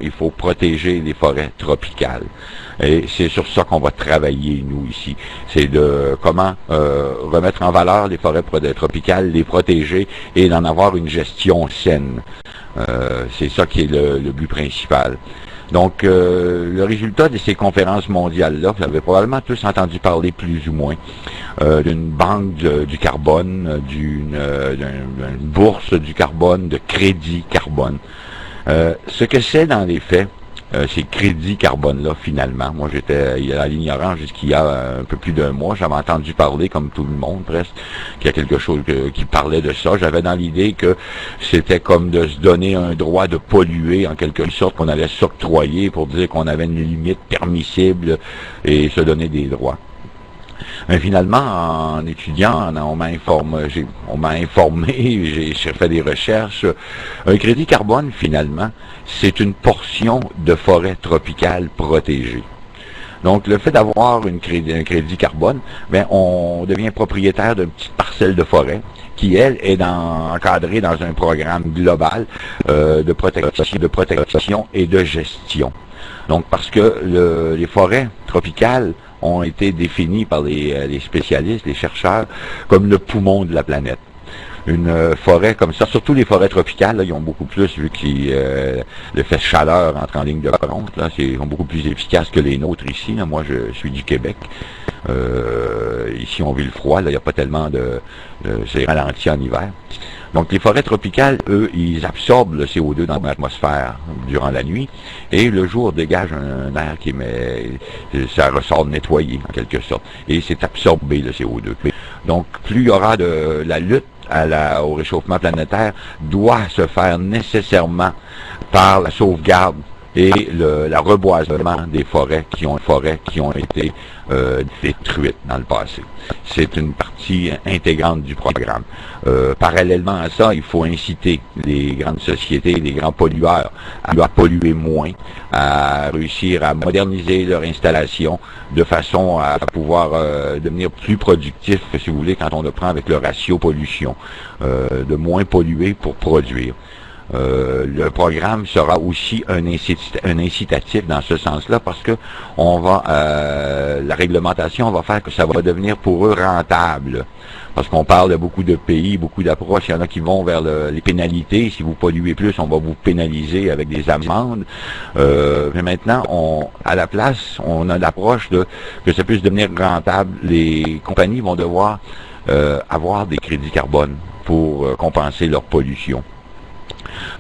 il faut protéger les forêts tropicales. Et c'est sur ça qu'on va travailler, nous, ici. C'est de comment remettre en valeur les forêts tropicales, les protéger et d'en avoir une gestion saine. C'est ça qui est le but principal. Donc, le résultat de ces conférences mondiales-là, vous avez probablement tous entendu parler plus ou moins d'une banque du carbone, d'une bourse du carbone, de crédit carbone. Ce que c'est dans les faits, ces crédits carbone-là, finalement. Moi, j'étais à l'ignorance jusqu'il y a un peu plus d'un mois. J'avais entendu parler, comme tout le monde presque, qu'il y a quelque chose qui parlait de ça. J'avais dans l'idée que c'était comme de se donner un droit de polluer, en quelque sorte, qu'on allait s'octroyer pour dire qu'on avait une limite permissible et se donner des droits. Mais finalement, en étudiant, on m'a informé, j'ai fait des recherches. Un crédit carbone, finalement, c'est une portion de forêt tropicale protégée. Donc, le fait d'avoir un crédit carbone, ben, on devient propriétaire d'une petite parcelle de forêt qui, elle, est encadrée dans un programme global de protection et de gestion. Donc, parce que les forêts tropicales ont été définies par les spécialistes, les chercheurs, comme le poumon de la planète. Une forêt comme ça, surtout les forêts tropicales, là, ils ont beaucoup plus, vu que l'effet chaleur entre en ligne de compte, là, sont beaucoup plus efficaces que les nôtres ici. Là. Moi, je suis du Québec. Ici, on vit le froid, là, il n'y a pas tellement c'est ralenti en hiver. Donc, les forêts tropicales, eux, ils absorbent le CO2 dans l'atmosphère durant la nuit, et le jour dégage un air ça ressort nettoyé, en quelque sorte, et c'est absorbé, le CO2. Donc, plus il y aura de la lutte au réchauffement planétaire, doit se faire nécessairement par la sauvegarde et le reboisement des forêts qui ont été détruites dans le passé. C'est une partie intégrante du programme. Parallèlement à ça, il faut inciter les grandes sociétés, les grands pollueurs à polluer moins, à réussir à moderniser leur installation de façon à pouvoir devenir plus productif, si vous voulez, quand on le prend avec le ratio pollution, de moins polluer pour produire. Le programme sera aussi un incitatif dans ce sens-là parce que la réglementation va faire que ça va devenir pour eux rentable. Parce qu'on parle de beaucoup de pays, beaucoup d'approches. Il y en a qui vont vers les pénalités. Si vous polluez plus, on va vous pénaliser avec des amendes. Mais maintenant, à la place, on a l'approche que ça puisse devenir rentable. Les compagnies vont devoir avoir des crédits carbone pour compenser leur pollution.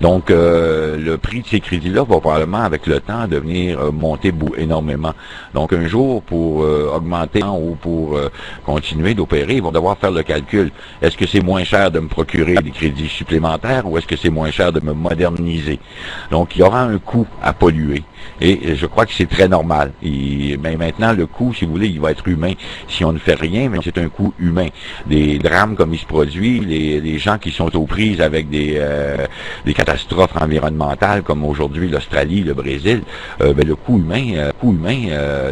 Donc, le prix de ces crédits-là va probablement, avec le temps, devenir monter énormément. Donc, un jour, pour augmenter ou pour continuer d'opérer, ils vont devoir faire le calcul. Est-ce que c'est moins cher de me procurer des crédits supplémentaires ou est-ce que c'est moins cher de me moderniser? Donc, il y aura un coût à polluer. Et je crois que c'est très normal. Mais maintenant, le coût, si vous voulez, il va être humain. Si on ne fait rien, mais c'est un coût humain. Des drames comme il se produit, les gens qui sont aux prises avec des catastrophes environnementales comme aujourd'hui l'Australie, le Brésil, le coût humain,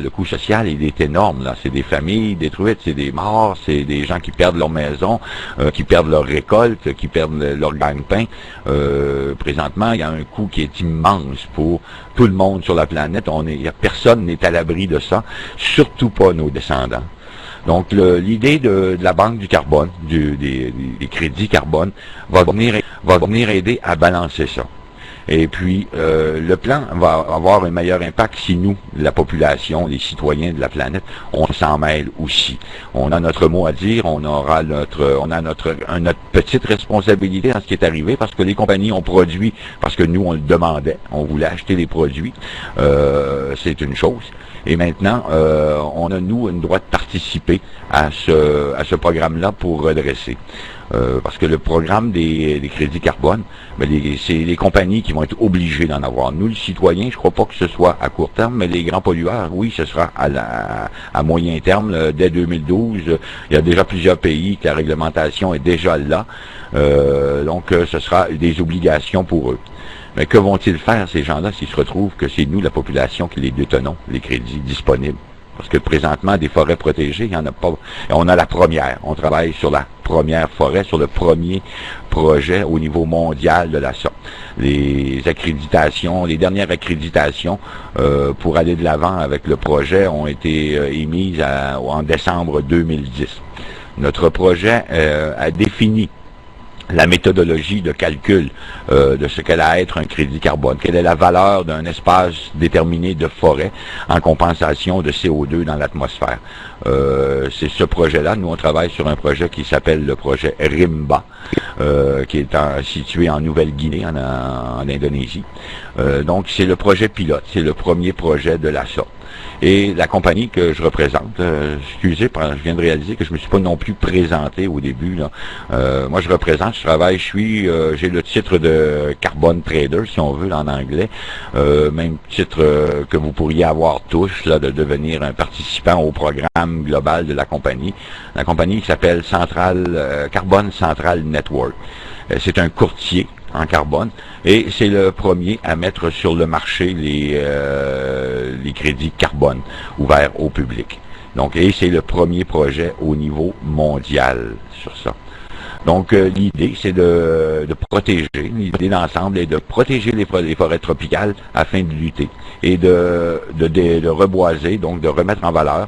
le coût social, il est énorme. Là, c'est des familles détruites, c'est des morts, c'est des gens qui perdent leur maison, qui perdent leur récolte, qui perdent leur gagne-pain. Présentement, il y a un coût qui est immense pour tout le monde sur la planète. Personne n'est à l'abri de ça, surtout pas nos descendants. Donc, l'idée de la Banque du carbone, des crédits carbone, va venir aider à balancer ça. Et puis, le plan va avoir un meilleur impact si nous, la population, les citoyens de la planète, on s'en mêle aussi. On a notre mot à dire, on a notre petite responsabilité dans ce qui est arrivé, parce que les compagnies ont produit, parce que nous, on le demandait, on voulait acheter les produits, c'est une chose. Et maintenant, on a, nous, une droit de participer à ce programme-là pour redresser. Parce que le programme des crédits carbone, c'est les compagnies qui vont être obligées d'en avoir. Nous, les citoyens, je crois pas que ce soit à court terme, mais les grands pollueurs, oui, ce sera à moyen terme. Dès 2012, il y a déjà plusieurs pays que la réglementation est déjà là. Donc, ce sera des obligations pour eux. Mais que vont-ils faire, ces gens-là, s'ils se retrouvent que c'est nous, la population, qui les détenons, les crédits disponibles? Parce que présentement, des forêts protégées, il n'y en a pas. On a la première. On travaille sur la première forêt, sur le premier projet au niveau mondial de la sorte. Les accréditations, les dernières accréditations pour aller de l'avant avec le projet ont été émises en décembre 2010. Notre projet a défini la méthodologie de calcul de ce qu'elle a être un crédit carbone. Quelle est la valeur d'un espace déterminé de forêt en compensation de CO2 dans l'atmosphère. C'est ce projet-là. Nous, on travaille sur un projet qui s'appelle le projet RIMBA, qui est situé en Nouvelle-Guinée, en Indonésie. Donc, c'est le projet pilote. C'est le premier projet de la sorte. Et la compagnie que je représente, excusez, je viens de réaliser que je me suis pas non plus présenté au début, là. Moi, je représente, je travaille, j'ai le titre de Carbon Trader, si on veut, là, en anglais. Même titre que vous pourriez avoir tous, là, de devenir un participant au programme global de la compagnie. La compagnie qui s'appelle Carbon Central Network. C'est un courtier en carbone, et c'est le premier à mettre sur le marché les crédits carbone ouverts au public. Donc, et c'est le premier projet au niveau mondial sur ça. Donc, l'idée, c'est de protéger, l'idée d'ensemble est de protéger les forêts tropicales afin de lutter et de reboiser, donc de remettre en valeur.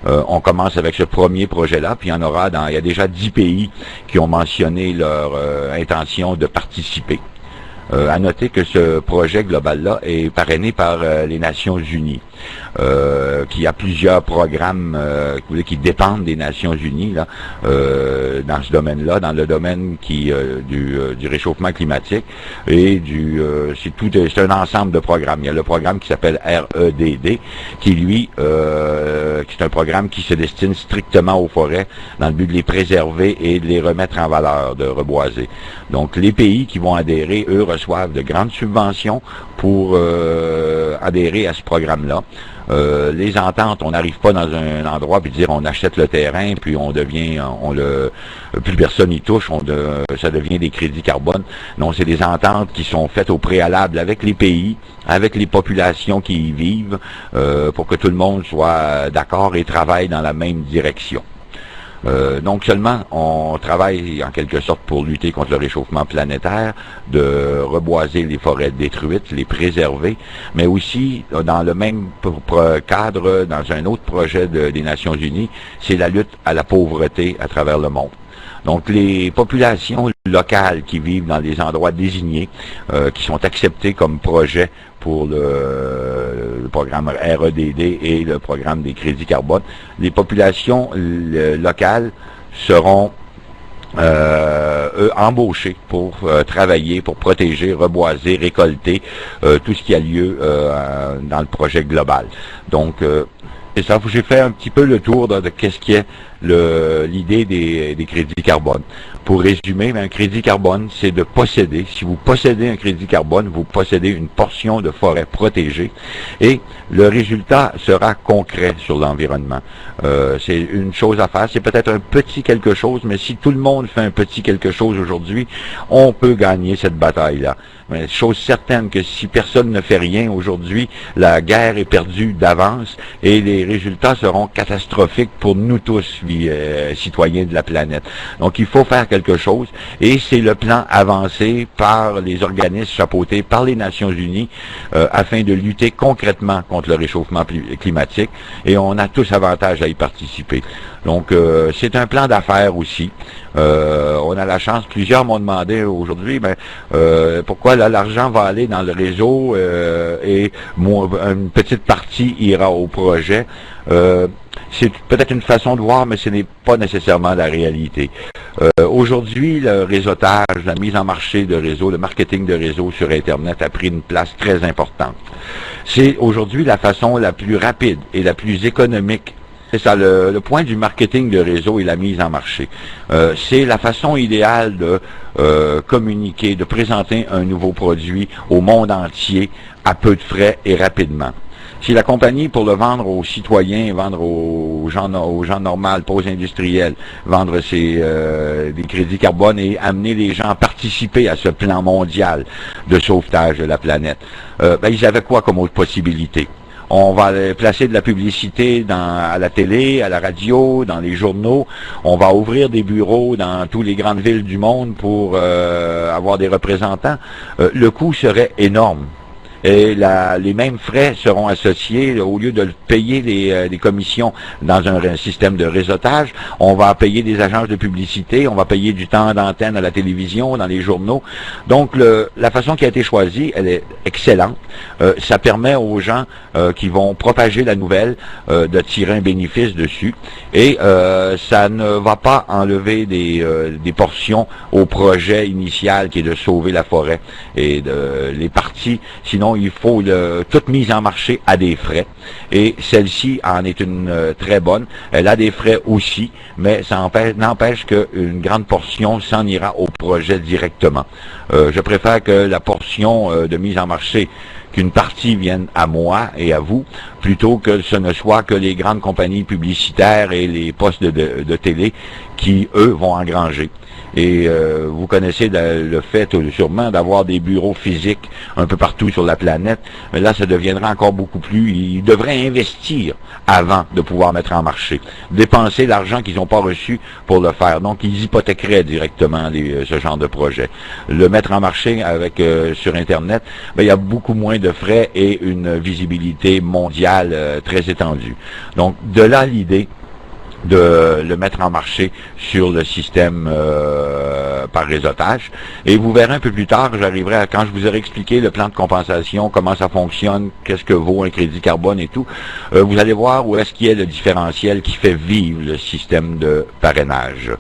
On commence avec ce premier projet-là, puis il y a déjà 10 pays qui ont mentionné leur intention de participer. À noter que ce projet global-là est parrainé par les Nations Unies, qui a plusieurs programmes qui dépendent des Nations Unies là, dans ce domaine-là, dans le domaine du réchauffement climatique et c'est un ensemble de programmes. Il y a le programme qui s'appelle REDD, qui lui, qui est un programme qui se destine strictement aux forêts dans le but de les préserver et de les remettre en valeur, de reboiser. Donc les pays qui vont adhérer, eux, reçoivent de grandes subventions pour adhérer à ce programme-là. Les ententes, on n'arrive pas dans un endroit puis dire on achète le terrain puis plus personne y touche, ça devient des crédits carbone. Non, c'est des ententes qui sont faites au préalable avec les pays, avec les populations qui y vivent, pour que tout le monde soit d'accord et travaille dans la même direction. Donc seulement, on travaille en quelque sorte pour lutter contre le réchauffement planétaire, de reboiser les forêts détruites, les préserver, mais aussi dans le même cadre, dans un autre projet des Nations Unies, c'est la lutte à la pauvreté à travers le monde. Donc les populations locales qui vivent dans les endroits désignés, qui sont acceptés comme projets pour le programme REDD et le programme des crédits carbone, les populations locales seront embauchés pour travailler, pour protéger, reboiser, récolter tout ce qui a lieu dans le projet global. Donc, c'est ça, j'ai fait un petit peu le tour de qu'est-ce qui est l'idée des crédits carbone. Pour résumer, un crédit carbone, c'est de posséder. Si vous possédez un crédit carbone, vous possédez une portion de forêt protégée et le résultat sera concret sur l'environnement. C'est une chose à faire. C'est peut-être un petit quelque chose, mais si tout le monde fait un petit quelque chose aujourd'hui, on peut gagner cette bataille-là. Mais chose certaine que si personne ne fait rien aujourd'hui, la guerre est perdue d'avance et les résultats seront catastrophiques pour nous tous, citoyens de la planète. Donc il faut faire quelque chose et c'est le plan avancé par les organismes chapeautés par les Nations Unies afin de lutter concrètement contre le réchauffement climatique et on a tous avantage à y participer. Donc c'est un plan d'affaires aussi. On a la chance, plusieurs m'ont demandé aujourd'hui, pourquoi là l'argent va aller dans le réseau et une petite partie ira au projet. C'est peut-être une façon de voir, mais ce n'est pas nécessairement la réalité. Aujourd'hui, le réseautage, la mise en marché de réseau, le marketing de réseau sur Internet a pris une place très importante. C'est aujourd'hui la façon la plus rapide et la plus économique. C'est ça, le point du marketing de réseau et la mise en marché. C'est la façon idéale de communiquer, de présenter un nouveau produit au monde entier à peu de frais et rapidement. Si la compagnie, pour le vendre aux citoyens, vendre aux gens normaux, pas aux industriels, vendre des crédits carbone et amener les gens à participer à ce plan mondial de sauvetage de la planète, ils avaient quoi comme autre possibilité? On va placer de la publicité à la télé, à la radio, dans les journaux. On va ouvrir des bureaux dans toutes les grandes villes du monde pour avoir des représentants. Le coût serait énorme. Et les mêmes frais seront associés, au lieu de payer des commissions dans un système de réseautage, on va payer des agences de publicité, on va payer du temps d'antenne à la télévision, dans les journaux. Donc la façon qui a été choisie, elle est excellente. Ça permet aux gens qui vont propager la nouvelle de tirer un bénéfice dessus. Et ça ne va pas enlever des portions au projet initial qui est de sauver la forêt et les parties. Sinon, il faut toute mise en marché à des frais. Et celle-ci en est une très bonne. Elle a des frais aussi, mais ça n'empêche qu'une grande portion s'en ira au projet directement. Je préfère que la portion de mise en marché, qu'une partie vienne à moi et à vous, plutôt que ce ne soit que les grandes compagnies publicitaires et les postes de télé qui, eux, vont engranger. Et vous connaissez le fait sûrement d'avoir des bureaux physiques un peu partout sur la planète, mais là ça deviendra encore beaucoup plus. Ils devraient investir avant de pouvoir mettre en marché, dépenser l'argent qu'ils n'ont pas reçu pour le faire. Donc ils hypothéqueraient directement ce genre de projet. Le mettre en marché avec sur Internet, il y a beaucoup moins de frais et une visibilité mondiale très étendue. Donc de là l'idée de le mettre en marché sur le système par réseautage. Et vous verrez un peu plus tard, j'arriverai quand je vous aurai expliqué le plan de compensation, comment ça fonctionne, qu'est-ce que vaut un crédit carbone et tout, vous allez voir où est-ce qu'il y a le différentiel qui fait vivre le système de parrainage.